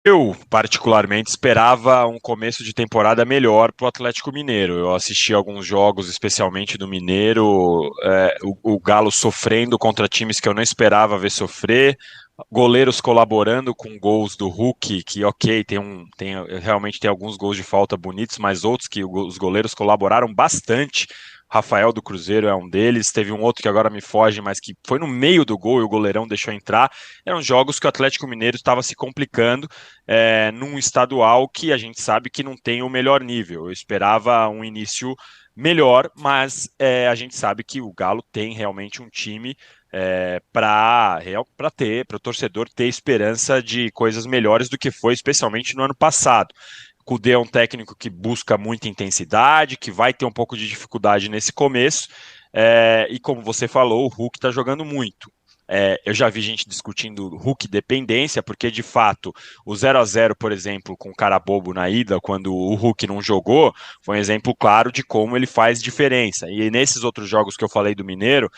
Eu, particularmente, esperava um começo de temporada melhor para o Atlético Mineiro. Eu assisti alguns jogos, especialmente do Mineiro, o Galo sofrendo contra times que eu não esperava ver sofrer, goleiros colaborando com gols do Hulk, que ok, realmente tem alguns gols de falta bonitos, mas outros que os goleiros colaboraram bastante. Rafael do Cruzeiro é um deles, teve um outro que agora me foge, mas que foi no meio do gol e o goleirão deixou entrar. Eram jogos que o Atlético Mineiro estava se complicando num estadual que a gente sabe que não tem o melhor nível. Eu esperava um início melhor, mas a gente sabe que o Galo tem realmente um time para o torcedor ter esperança de coisas melhores do que foi, especialmente no ano passado. O Cudê é um técnico que busca muita intensidade, que vai ter um pouco de dificuldade nesse começo, e como você falou, o Hulk está jogando muito. Eu já vi gente discutindo Hulk dependência, porque de fato o 0-0, por exemplo, com o cara bobo na ida, quando o Hulk não jogou, foi um exemplo claro de como ele faz diferença. E nesses outros jogos que eu falei do Mineiro,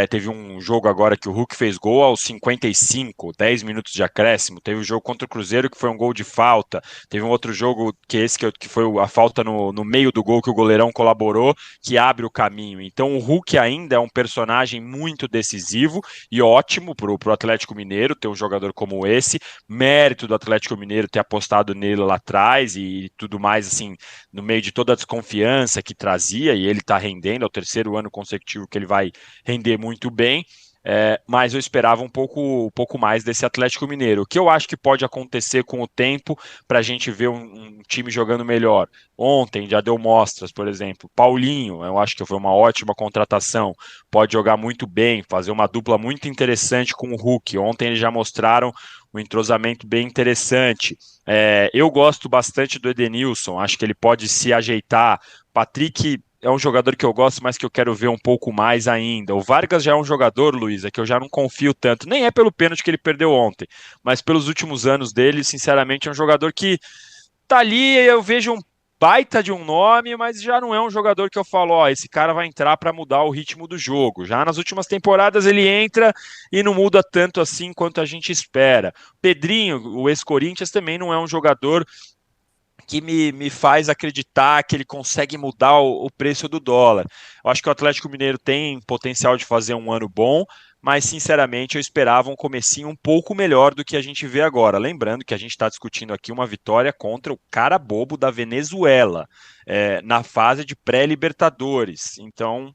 teve um jogo agora que o Hulk fez gol aos 55, 10 minutos de acréscimo. Teve um jogo contra o Cruzeiro que foi um gol de falta. Teve um outro jogo que foi a falta no meio do gol que o goleirão colaborou, que abre o caminho. Então o Hulk ainda é um personagem muito decisivo e ótimo para o Atlético Mineiro ter um jogador como esse. Mérito do Atlético Mineiro ter apostado nele lá atrás e tudo mais, assim, no meio de toda a desconfiança que trazia, e ele está rendendo, é o terceiro ano consecutivo que ele vai render muito bem. Mas eu esperava um pouco mais desse Atlético Mineiro. O que eu acho que pode acontecer com o tempo para a gente ver um time jogando melhor? Ontem já deu mostras, por exemplo. Paulinho, eu acho que foi uma ótima contratação. Pode jogar muito bem, fazer uma dupla muito interessante com o Hulk. Ontem eles já mostraram um entrosamento bem interessante. Eu gosto bastante do Edenilson, acho que ele pode se ajeitar. Patrick é um jogador que eu gosto, mas que eu quero ver um pouco mais ainda. O Vargas já é um jogador, Luísa, que eu já não confio tanto. Nem é pelo pênalti que ele perdeu ontem, mas pelos últimos anos dele, sinceramente, é um jogador que tá ali, eu vejo um baita de um nome, mas já não é um jogador que eu falo, ó, esse cara vai entrar para mudar o ritmo do jogo. Já nas últimas temporadas ele entra e não muda tanto assim quanto a gente espera. Pedrinho, o ex-Corinthians, também não é um jogador que me faz acreditar que ele consegue mudar o preço do dólar. Eu acho que o Atlético Mineiro tem potencial de fazer um ano bom, mas sinceramente eu esperava um comecinho um pouco melhor do que a gente vê agora. Lembrando que a gente está discutindo aqui uma vitória contra o cara bobo da Venezuela, na fase de pré-Libertadores. Então,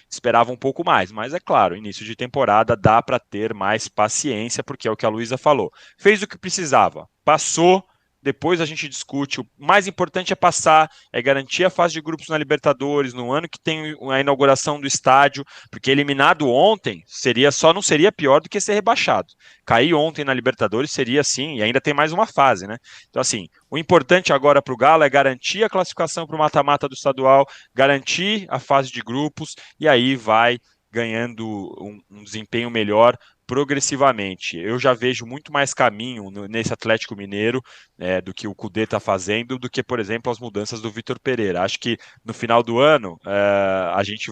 esperava um pouco mais, mas é claro, início de temporada dá para ter mais paciência, porque é o que a Luísa falou. Fez o que precisava, passou, depois a gente discute. O mais importante é passar, é garantir a fase de grupos na Libertadores, no ano que tem a inauguração do estádio, porque eliminado ontem não seria pior do que ser rebaixado. Cair ontem na Libertadores seria assim, e ainda tem mais uma fase, né? Então, assim, o importante agora para o Galo é garantir a classificação para o mata-mata do estadual, garantir a fase de grupos, e aí vai ganhando um desempenho melhor progressivamente. Eu já vejo muito mais caminho nesse Atlético Mineiro do que o Cudê está fazendo, do que, por exemplo, as mudanças do Vitor Pereira. Acho que no final do ano a gente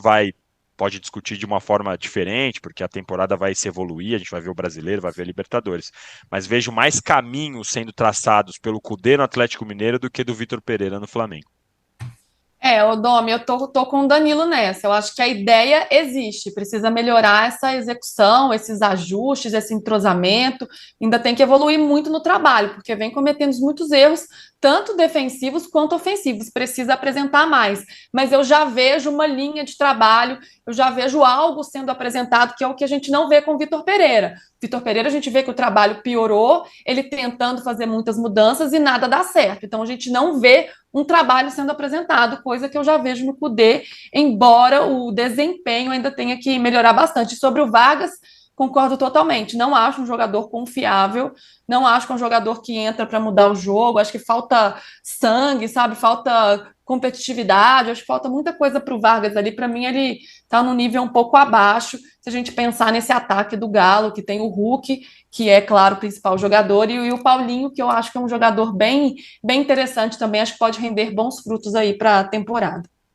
pode discutir de uma forma diferente, porque a temporada vai se evoluir, a gente vai ver o Brasileiro, vai ver a Libertadores. Mas vejo mais caminhos sendo traçados pelo Cudê no Atlético Mineiro do que do Vitor Pereira no Flamengo. O Domi, tô com o Danilo nessa. Eu acho que a ideia existe, precisa melhorar essa execução, esses ajustes, esse entrosamento. Ainda tem que evoluir muito no trabalho, porque vem cometendo muitos erros, tanto defensivos quanto ofensivos. Precisa apresentar mais. Mas eu já vejo uma linha de trabalho, eu já vejo algo sendo apresentado que é o que a gente não vê com o Vitor Pereira. Vitor Pereira, a gente vê que o trabalho piorou, ele tentando fazer muitas mudanças e nada dá certo. Então a gente não vê um trabalho sendo apresentado, coisa que eu já vejo no Cudê, embora o desempenho ainda tenha que melhorar bastante. Sobre o Vargas, concordo totalmente. Não acho um jogador confiável, não acho que é um jogador que entra para mudar o jogo. Acho que falta sangue, sabe? Falta competitividade, acho que falta muita coisa para o Vargas ali. Para mim, ele está no nível um pouco abaixo. Se a gente pensar nesse ataque do Galo, que tem o Hulk, que é, claro, o principal jogador, e o Paulinho, que eu acho que é um jogador bem interessante também, acho que pode render bons frutos aí para a temporada.